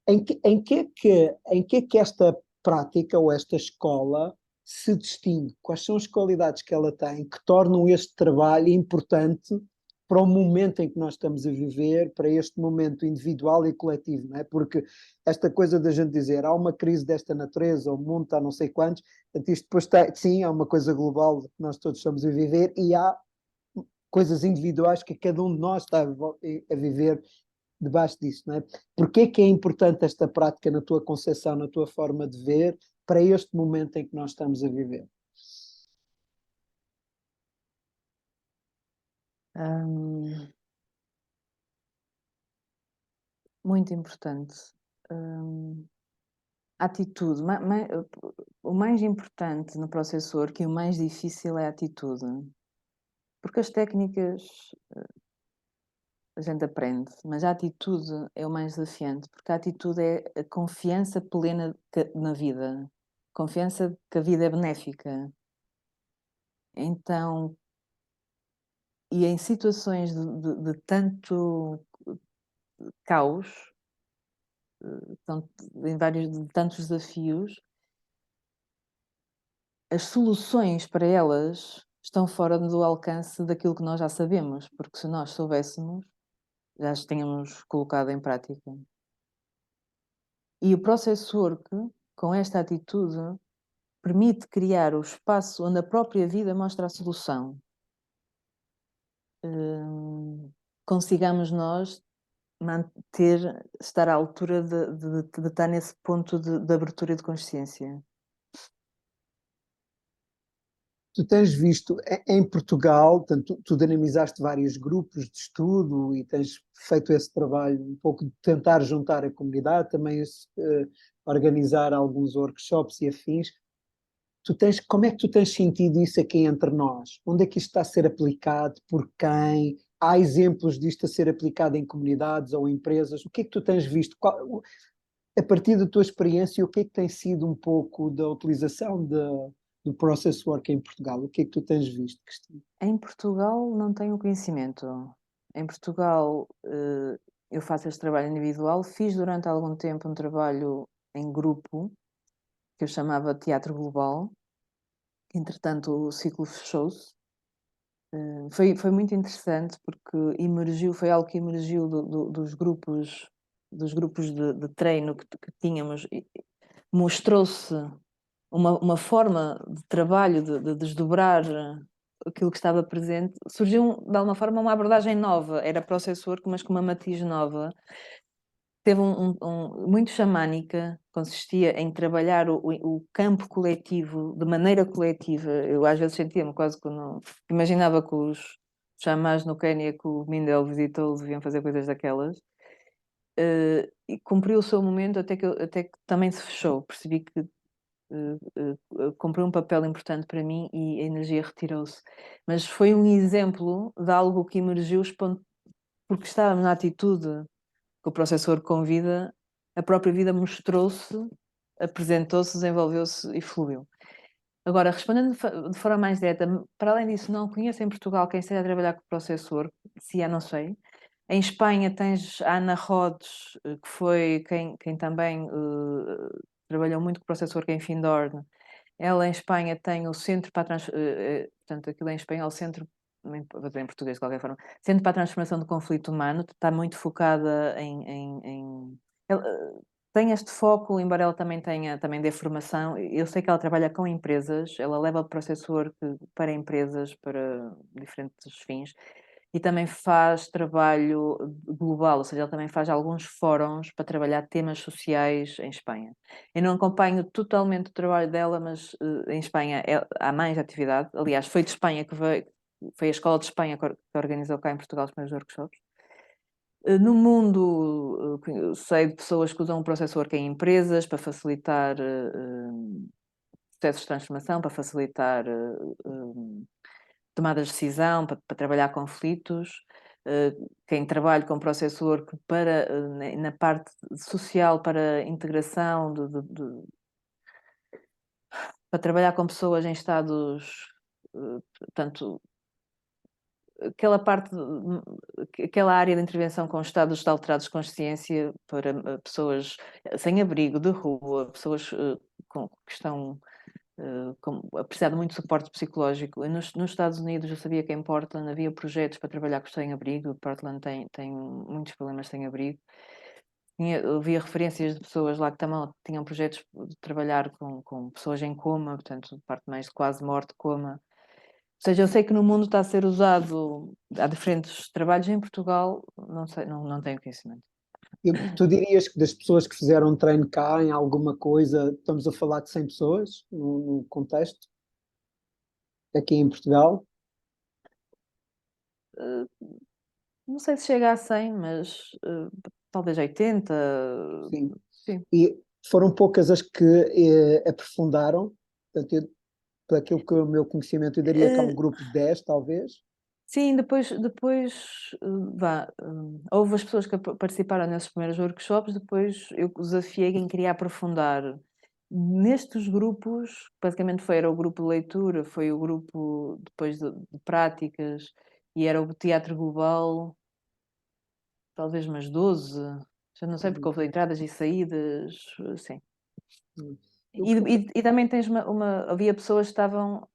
Em que é que esta prática ou esta escola se distingue? Quais são as qualidades que ela tem que tornam este trabalho importante para o momento em que nós estamos a viver, para este momento individual e coletivo, não é? Porque esta coisa da gente dizer há uma crise desta natureza, o mundo está não sei quantos, portanto, isto depois está, sim, há uma coisa global que nós todos estamos a viver e há coisas individuais que cada um de nós está a viver debaixo disso, não é? Porquê que é importante esta prática na tua concepção, na tua forma de ver, para este momento em que nós estamos a viver? Muito importante. A atitude. O mais importante no processo work e o mais difícil é a atitude. Porque as técnicas a gente aprende, mas a atitude é o mais desafiante, porque a atitude é a confiança plena na vida, confiança que a vida é benéfica. Então, e em situações de tanto caos, de tantos desafios, as soluções para elas estão fora do alcance daquilo que nós já sabemos, porque se nós soubéssemos, já as tínhamos colocado em prática. E o Process Work, com esta atitude, permite criar o espaço onde a própria vida mostra a solução. Consigamos nós estar à altura de estar nesse ponto de abertura de consciência. Tu tens visto em Portugal, portanto, tu dinamizaste vários grupos de estudo e tens feito esse trabalho um pouco de tentar juntar a comunidade, também organizar alguns workshops e afins. Como é que tu tens sentido isso aqui entre nós? Onde é que isto está a ser aplicado? Por quem? Há exemplos disto a ser aplicado em comunidades ou empresas? O que é que tu tens visto? A partir da tua experiência, o que é que tem sido um pouco da utilização do Process Work em Portugal? O que é que tu tens visto, Cristina? Em Portugal não tenho conhecimento. Em Portugal eu faço este trabalho individual. Fiz durante algum tempo um trabalho em grupo que eu chamava Teatro Global. Entretanto, o ciclo fechou-se. Foi muito interessante porque foi algo que emergiu dos grupos de treino que tínhamos. Mostrou-se uma forma de trabalho, de desdobrar aquilo que estava presente. Surgiu, de alguma forma, uma abordagem nova. Era Process Work, mas com uma matiz nova. Teve muito xamânica, consistia em trabalhar o campo coletivo de maneira coletiva. Eu às vezes sentia-me quase que não... Imaginava que os xamãs no Quénia que o Mindel visitou deviam fazer coisas daquelas. E cumpriu o seu momento até que também se fechou. Percebi que cumpriu um papel importante para mim e a energia retirou-se. Mas foi um exemplo de algo que emergiu porque estávamos na atitude que o professor convida, a própria vida mostrou-se, apresentou-se, desenvolveu-se e fluiu. Agora, respondendo de forma mais direta, para além disso, não conheço em Portugal quem esteja a trabalhar com o professor, se há, não sei. Em Espanha tens a Ana Rhodes, que foi quem também trabalhou muito com o professor em Findorn. Ela em Espanha tem o Centro para a portanto, aquilo em espanhol, Centro, vou dizer em português de qualquer forma, Centro para a Transformação do Conflito Humano, está muito focada ela, tem este foco, embora ela também dê formação. Eu sei que ela trabalha com empresas, ela leva o Process Work para empresas, para diferentes fins, e também faz trabalho global, ou seja, ela também faz alguns fóruns para trabalhar temas sociais em Espanha. Eu não acompanho totalmente o trabalho dela, mas em Espanha há mais atividade. Aliás, foi de Espanha que veio, foi a Escola de Espanha que organizou cá em Portugal os primeiros workshops. No mundo, sei de pessoas que usam o Process Work em empresas para facilitar processos de transformação, para facilitar tomadas de decisão, para trabalhar conflitos. Quem trabalha com Process Work na parte social, para integração, para trabalhar com pessoas em estados, portanto, aquela parte, aquela área de intervenção com estados de alterados de consciência para pessoas sem abrigo, de rua, pessoas que estão a precisar de muito suporte psicológico. Nos Estados Unidos eu sabia que em Portland havia projetos para trabalhar com os sem-abrigo. Portland tem muitos problemas sem-abrigo. Havia referências de pessoas lá que também tinham projetos de trabalhar com pessoas em coma, portanto, parte mais de quase morte, coma. Ou seja, eu sei que no mundo está a ser usado, há diferentes trabalhos. Em Portugal, não sei, não tenho conhecimento. Tu dirias que das pessoas que fizeram um treino cá em alguma coisa, estamos a falar de 100 pessoas no contexto, aqui em Portugal? Não sei se chega a 100, mas talvez 80. Sim. Sim. E foram poucas as que aprofundaram, portanto, por aquilo que o meu conhecimento, eu diria que há um grupo de 10, talvez. Sim, depois houve as pessoas que participaram nesses primeiros workshops, depois eu desafiei quem queria aprofundar. Nestes grupos, basicamente era o grupo de leitura, foi o grupo depois de práticas, e era o teatro global, talvez umas 12, já não sei, porque houve entradas e saídas, sim. E também tens havia pessoas que estavam,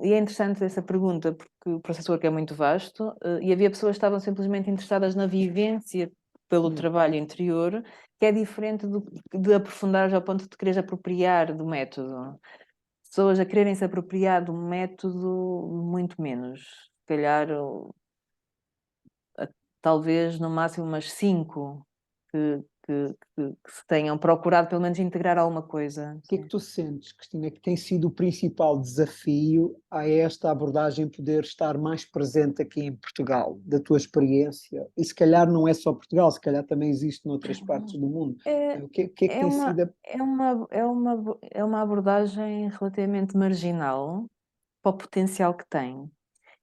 e é interessante essa pergunta, porque o processo work é muito vasto, e havia pessoas que estavam simplesmente interessadas na vivência pelo trabalho interior, que é diferente de aprofundar ao ponto de quereres apropriar do método. Pessoas a quererem se apropriar do método, muito menos. Se calhar, talvez no máximo umas 5 que se tenham procurado pelo menos integrar alguma coisa. O que é que tu sentes, Cristina, que tem sido o principal desafio a esta abordagem poder estar mais presente aqui em Portugal, da tua experiência? E se calhar não é só Portugal, se calhar também existe noutras partes do mundo. O que é que É tem uma, sido é uma abordagem relativamente marginal para o potencial que tem.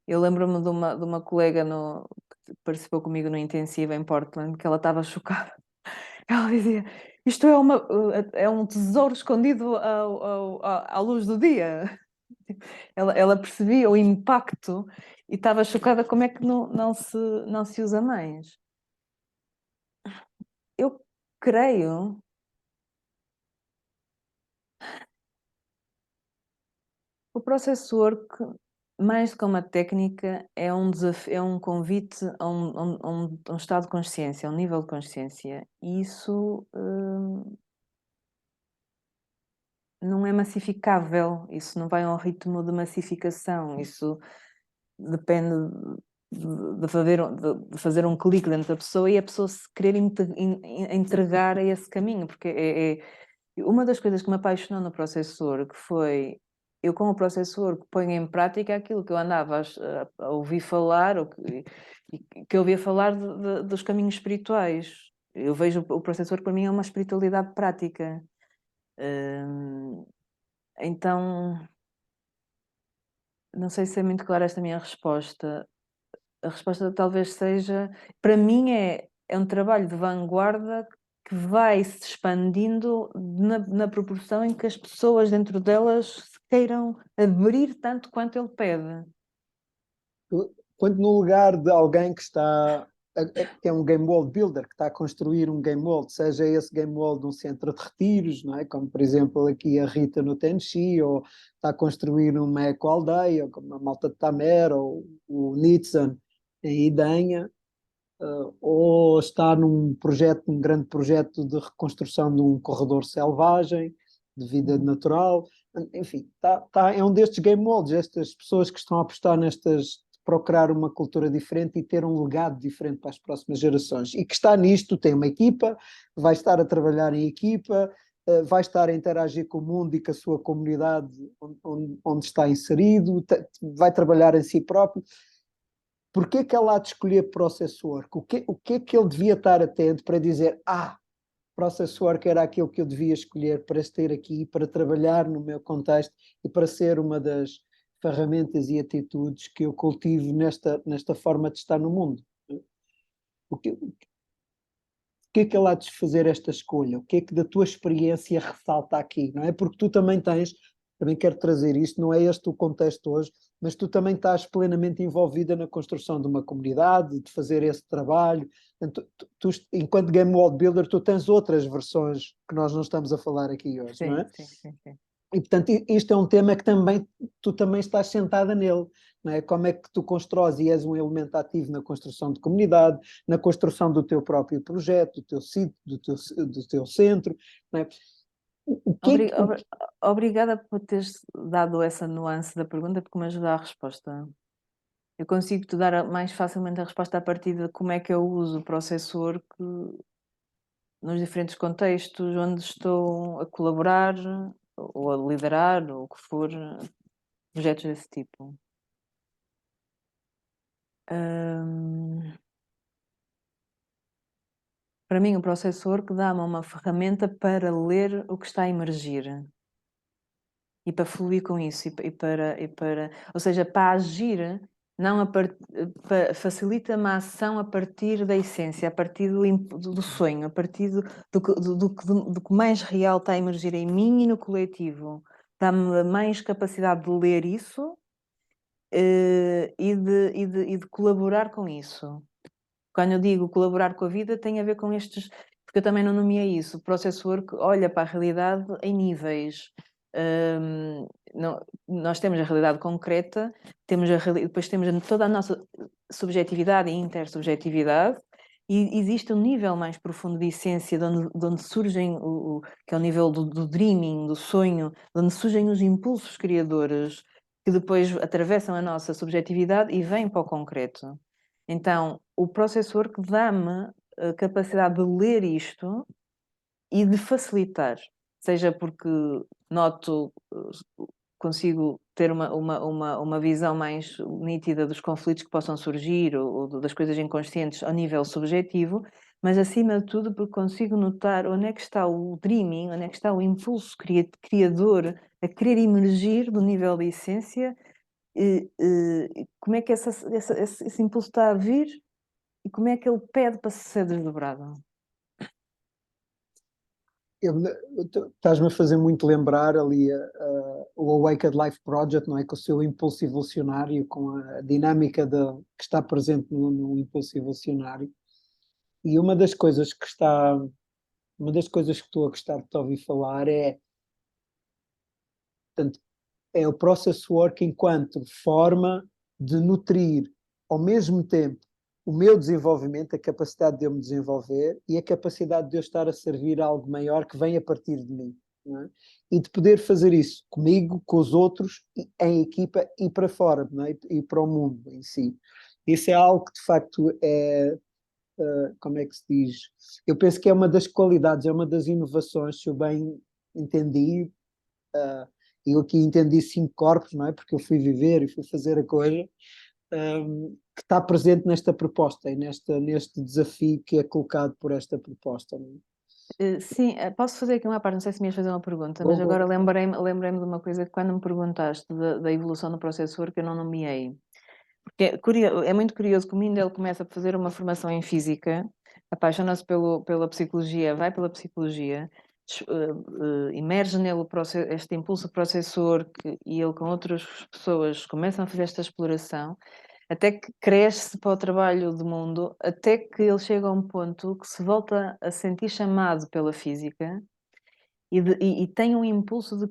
Eu lembro-me de uma colega que participou comigo no intensivo em Portland, que ela estava chocada. Ela dizia: isto é um tesouro escondido à luz do dia. Ela percebia o impacto e estava chocada como é que não se usa mais. Eu creio. O process work, mais do que uma técnica, é um desafio, é um convite a um estado de consciência, a um nível de consciência. E isso não é massificável, isso não vai a um ritmo de massificação, isso depende de fazer um clique dentro da pessoa e a pessoa se querer entregar a esse caminho, porque uma das coisas que me apaixonou no processor, que foi eu com o processor que ponho em prática aquilo que eu andava a ouvir falar, ou que eu ouvia falar dos caminhos espirituais. Eu vejo o processor que para mim é uma espiritualidade prática. Então, não sei se é muito clara esta minha resposta. A resposta talvez seja, para mim é um trabalho de vanguarda que vai se expandindo na proporção em que as pessoas dentro delas se queiram abrir tanto quanto ele pede. Quando no lugar de alguém que está, que é um game world builder, que está a construir um game world, seja esse game world de um centro de retiros, não é? Como por exemplo aqui a Rita no Tenchi, ou está a construir uma eco-aldeia, como a Malta de Tamer, ou o Nitsan em Idanha, ou está num projeto, um grande projeto de reconstrução de um corredor selvagem, de vida natural, enfim, é um destes game worlds, estas pessoas que estão a apostar nestas, procurar uma cultura diferente e ter um legado diferente para as próximas gerações. E que está nisto, tem uma equipa, vai estar a trabalhar em equipa, vai estar a interagir com o mundo e com a sua comunidade onde está inserido, vai trabalhar em si próprio. Porquê que ela há de escolher Process Work? O que é que ele devia estar atento para dizer Process Work era aquilo que eu devia escolher para estar aqui, para trabalhar no meu contexto e para ser uma das ferramentas e atitudes que eu cultivo nesta forma de estar no mundo? O que é que ela há de fazer esta escolha? O que é que da tua experiência ressalta aqui? Não é? Porque tu também tens, também quero trazer isto, não é este o contexto hoje, mas tu também estás plenamente envolvida na construção de uma comunidade, de fazer esse trabalho. Portanto, enquanto Game World Builder, tu tens outras versões que nós não estamos a falar aqui hoje, não Sim, é? sim, sim, sim. E, portanto, isto é um tema que também tu também estás sentada nele, não é? Como é que tu constróis e és um elemento ativo na construção de comunidade, na construção do teu próprio projeto, do teu sítio, do teu centro, não é? O que é Obri- que, obri- Obrigada por teres dado essa nuance da pergunta, porque me ajuda a resposta. Eu consigo te dar mais facilmente a resposta a partir de como é que eu uso o processor nos diferentes contextos onde estou a colaborar ou a liderar, ou o que for, projetos desse tipo. Para mim, o processor que dá-me uma ferramenta para ler o que está a emergir e para fluir com isso ou seja, para agir, não facilita-me a ação a partir da essência, a partir do sonho, a partir do que mais real está a emergir em mim e no coletivo. Dá-me mais capacidade de ler isso e de colaborar com isso. Quando eu digo colaborar com a vida, tem a ver com estes, porque eu também não nomeei isso. O processor que olha para a realidade em níveis. Nós temos a realidade concreta, depois temos toda a nossa subjetividade e intersubjetividade, e existe um nível mais profundo de essência, de onde surgem, que é o nível do dreaming, do sonho, de onde surgem os impulsos criadores, que depois atravessam a nossa subjetividade e vêm para o concreto. Então, o processor que dá-me a capacidade de ler isto e de facilitar, seja porque noto, consigo ter uma visão mais nítida dos conflitos que possam surgir ou das coisas inconscientes ao nível subjetivo, mas acima de tudo porque consigo notar onde é que está o dreaming, onde é que está o impulso criador a querer emergir do nível da essência, como é que esse impulso está a vir e como é que ele pede para ser desdobrado. estás-me a fazer muito lembrar ali o Awakened Life Project, não é? Com o seu impulso evolucionário, com a dinâmica que está presente no impulso evolucionário. E uma das coisas que estou a gostar de te ouvir falar portanto, é o process work enquanto forma de nutrir ao mesmo tempo o meu desenvolvimento, a capacidade de eu me desenvolver e a capacidade de eu estar a servir a algo maior que vem a partir de mim. Não é? E de poder fazer isso comigo, com os outros, em equipa e para fora, não é? E para o mundo em si. Isso é algo que de facto como é que se diz? Eu penso que é uma das qualidades, é uma das inovações, se eu bem entendi, eu aqui entendi 5 corpos, não é? Porque eu fui viver e fui fazer a coisa, que está presente nesta proposta e neste desafio que é colocado por esta proposta. Não Sim, posso fazer aqui uma parte, não sei se me ias fazer uma pergunta, é? mas agora lembrei-me de uma coisa que quando me perguntaste da evolução do processor que eu não nomeei. Porque é muito curioso que o Mindel começa a fazer uma formação em física, apaixona-se pela psicologia, vai pela psicologia, emerge nele este impulso processor e ele com outras pessoas começam a fazer esta exploração, até que cresce para o trabalho do mundo, até que ele chega a um ponto que se volta a sentir chamado pela física e tem um impulso de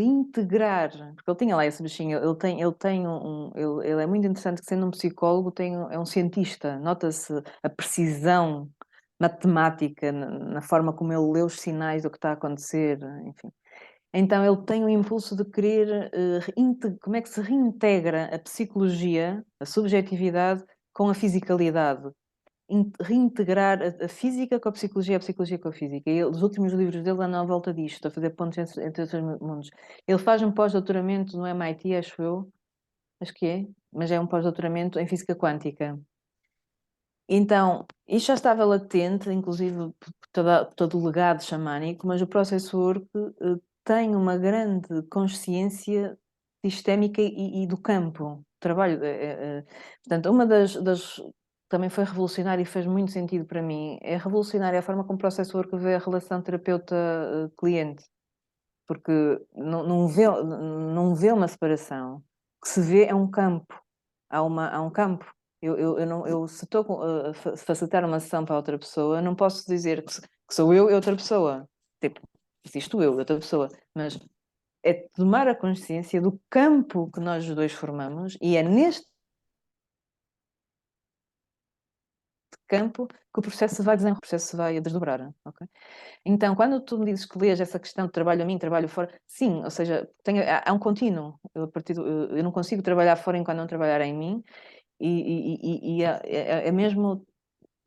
integrar, porque ele tinha lá esse bichinho, ele é muito interessante que sendo um psicólogo é um cientista, nota-se a precisão matemática na forma como ele lê os sinais do que está a acontecer, enfim. Então ele tem o impulso de querer como é que se reintegra a psicologia, a subjetividade com a fisicalidade, reintegrar a física com a psicologia com a física. E os últimos livros dele andam à volta disto, a fazer pontos entre os dois mundos. Ele faz um pós-doutoramento no MIT, acho eu, acho que é, mas é um pós-doutoramento em física quântica. Então, isto já estava latente, inclusive por todo o legado xamânico, mas o processor tem uma grande consciência sistémica e do campo, trabalho. Portanto, uma das também foi revolucionária e fez muito sentido para mim, é revolucionária a forma como o processor que vê a relação terapeuta-cliente, porque não vê uma separação. que se vê é um campo. Há um campo. Se estou a facilitar uma sessão para outra pessoa, não posso dizer que sou eu e outra pessoa. Tipo, existo eu e outra pessoa. Mas é tomar a consciência do campo que nós os dois formamos e é neste campo que o processo se vai desenrolar, o processo se vai desdobrar. Okay? Então, quando tu me dizes que lês essa questão de trabalho a mim, trabalho fora, sim, ou seja, há um contínuo. Eu não consigo trabalhar fora enquanto não trabalhar em mim e é mesmo,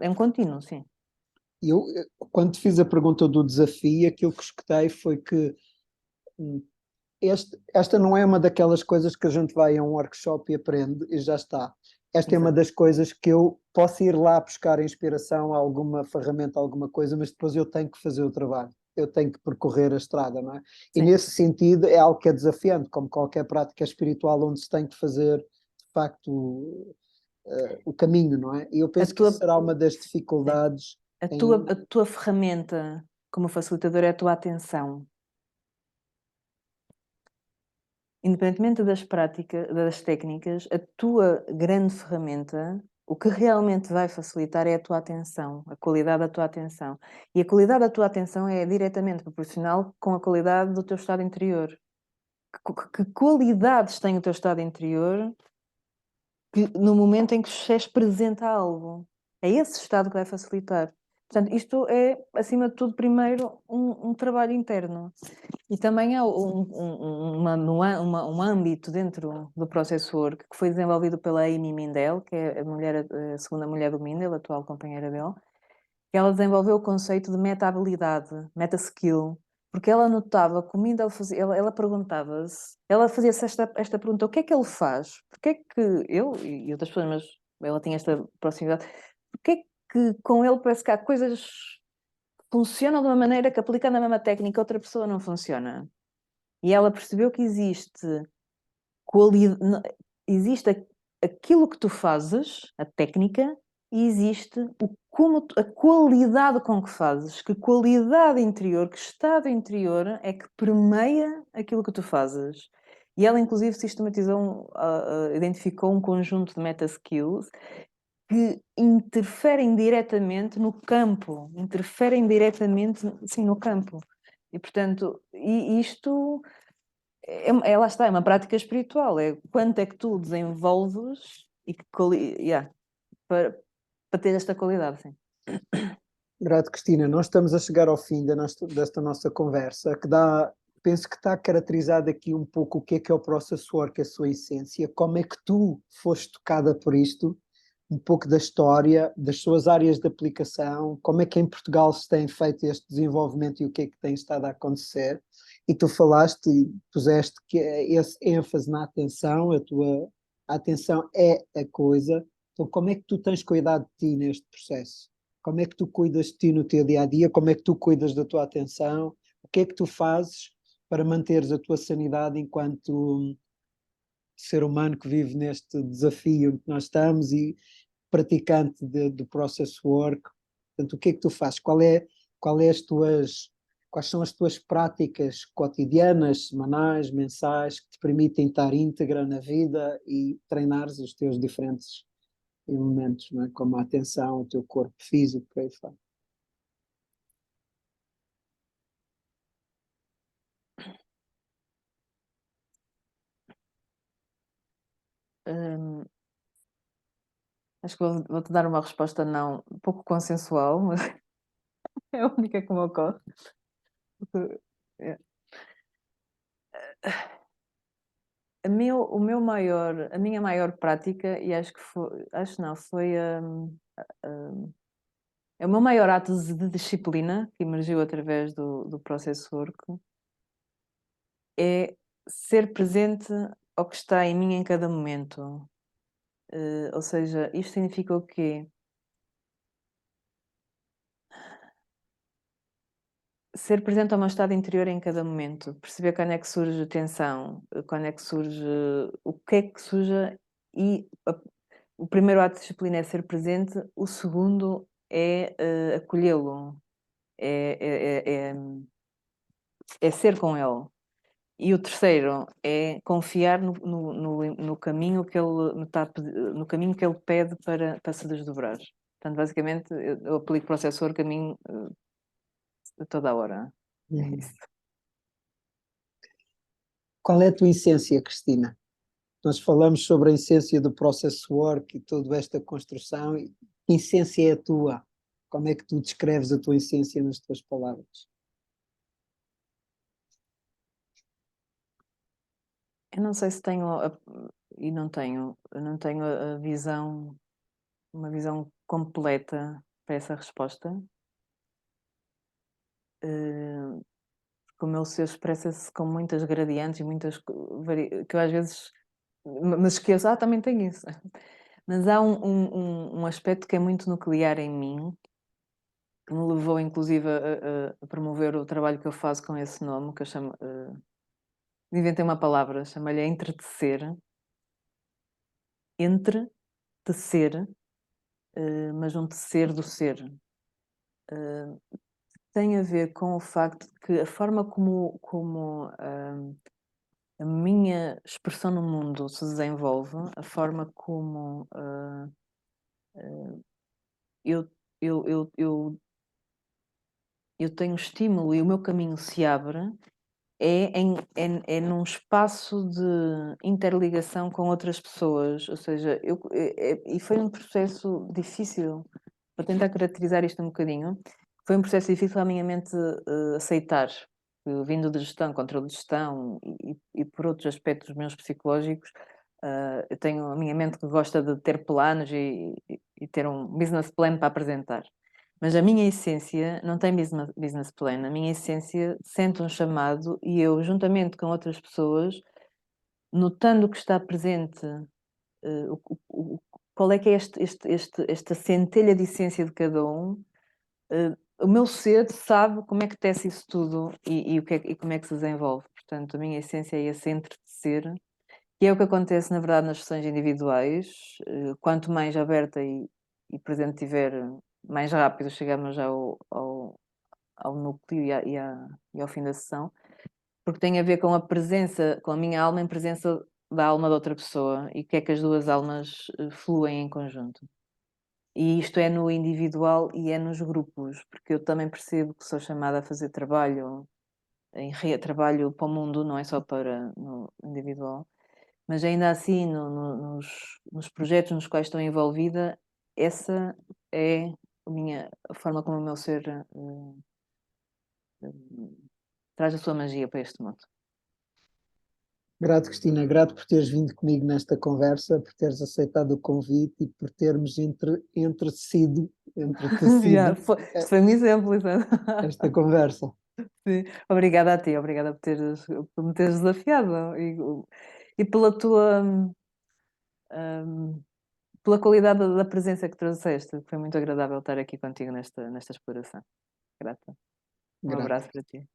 é um contínuo, sim. Eu, quando te fiz a pergunta do desafio, aquilo que escutei foi que esta não é uma daquelas coisas que a gente vai a um workshop e aprende e já está. Esta é uma das coisas que eu posso ir lá buscar inspiração a alguma ferramenta, alguma coisa, mas depois eu tenho que fazer o trabalho. Eu tenho que percorrer a estrada, não é? E Sim. nesse sentido é algo que é desafiante, como qualquer prática espiritual onde se tem que fazer, de facto, o caminho, não é? E eu penso que isso será uma das dificuldades. A tua ferramenta como facilitador é a tua atenção. Independentemente das práticas, das técnicas, a tua grande ferramenta, o que realmente vai facilitar é a tua atenção, a qualidade da tua atenção. E a qualidade da tua atenção é diretamente proporcional com a qualidade do teu estado interior. Que qualidades tem o teu estado interior no momento em que és presente a algo? É esse estado que vai facilitar. Portanto, isto é, acima de tudo, primeiro, um trabalho interno. E também há um âmbito dentro do Process Work que foi desenvolvido pela Amy Mindell, que é a segunda mulher do Mindell, a atual companheira dele, que ela desenvolveu o conceito de meta-habilidade, meta-skill, porque ela notava que o Mindell fazia, ela perguntava-se, ela fazia-se esta pergunta: o que é que ele faz? Porque é que eu e outras pessoas, mas ela tinha esta proximidade, porque é que com ele parece que há coisas que funcionam de uma maneira que aplicando a mesma técnica outra pessoa não funciona? E ela percebeu que existe aquilo que tu fazes, a técnica, e existe a qualidade com que fazes, que qualidade interior, que estado interior é que permeia aquilo que tu fazes. E ela, inclusive, identificou um conjunto de meta-skills que interferem diretamente no campo, sim, no campo. E, portanto, isto lá está, é uma prática espiritual, é quanto é que tu desenvolves e para ter esta qualidade, sim. Grato, Cristina. Nós estamos a chegar ao fim desta nossa conversa, penso que está caracterizado aqui um pouco o que é o Process Work, a sua essência, como é que tu foste tocada por isto, um pouco da história, das suas áreas de aplicação, como é que em Portugal se tem feito este desenvolvimento e o que é que tem estado a acontecer. E tu falaste e puseste que esse ênfase na atenção, a atenção é a coisa. Então, como é que tu tens cuidado de ti neste processo? Como é que tu cuidas de ti no teu dia a dia? Como é que tu cuidas da tua atenção? O que é que tu fazes para manteres a tua sanidade enquanto ser humano que vive neste desafio que nós estamos e praticante do process work? Portanto, o que é que tu fazes? Quais são as tuas práticas cotidianas, semanais, mensais, que te permitem estar íntegra na vida e treinares os teus diferentes elementos, não é? Como a atenção, o teu corpo físico, por aí fora. Acho que vou-te dar uma resposta não um pouco consensual, mas é a única que me ocorre. É. A minha maior prática, e acho que foi, é o meu maior ato de disciplina que emergiu através do Process Work, é ser presente ao que está em mim em cada momento. Ou seja, isto significa o quê? Ser presente ao meu estado interior em cada momento, perceber quando é que surge tensão, quando é que surge, o que é que surge, e o primeiro ato de disciplina é ser presente, o segundo é acolhê-lo, é ser com ele. E o terceiro é confiar no caminho que ele no caminho que ele pede para se desdobrar. Portanto, basicamente, eu aplico para o processor caminho a toda a hora. É Uhum. isso. Qual é a tua essência, Cristina? Nós falamos sobre a essência do process work e toda esta construção. E que essência é a tua? Como é que tu descreves a tua essência nas tuas palavras? Eu não sei se tenho, e não tenho, eu não tenho a visão, uma visão completa para essa resposta. Porque o meu ser expressa-se com muitas gradientes e muitas que eu às vezes me esqueço, também tenho isso. Mas há um aspecto que é muito nuclear em mim, que me levou inclusive a promover o trabalho que eu faço com esse nome, que eu chamo, inventei uma palavra, chamo-lhe entretecer, tecer, mas um tecer do ser. Tem a ver com o facto de que a forma como a minha expressão no mundo se desenvolve, a forma como eu, eu, eu, eu, eu tenho estímulo e o meu caminho se abre, é num espaço de interligação com outras pessoas. Ou seja, e foi um processo difícil, para tentar caracterizar isto um bocadinho, foi um processo difícil à minha mente aceitar. Vindo de gestão, controle de gestão e por outros aspectos meus psicológicos, eu tenho a minha mente que gosta de ter planos e ter um business plan para apresentar. Mas a minha essência não tem business plan. A minha essência sente um chamado e eu, juntamente com outras pessoas, notando que está presente, qual é que é esta centelha de essência de cada um, o meu ser sabe como é que tece isso tudo e como é que se desenvolve. Portanto, a minha essência é esse entretecer, que é o que acontece, na verdade, nas sessões individuais. Quanto mais aberta e presente tiver, mais rápido chegamos ao núcleo e ao fim da sessão, porque tem a ver com a presença, com a minha alma em presença da alma da outra pessoa e que é que as duas almas fluem em conjunto. E isto é no individual e é nos grupos, porque eu também percebo que sou chamada a fazer trabalho, trabalho para o mundo, não é só para no individual, mas ainda assim nos projetos nos quais estou envolvida, essa é a forma como o meu ser traz a sua magia para este mundo. Grato, Cristina, grato por teres vindo comigo nesta conversa, por teres aceitado o convite e por termos entretecido Isto foi um exemplo, exato. esta conversa. Sim. Obrigada a ti, obrigada por me teres desafiado e pela tua pela qualidade da presença que trouxeste. Foi muito agradável estar aqui contigo nesta exploração. Grata. Um Grato. abraço para ti.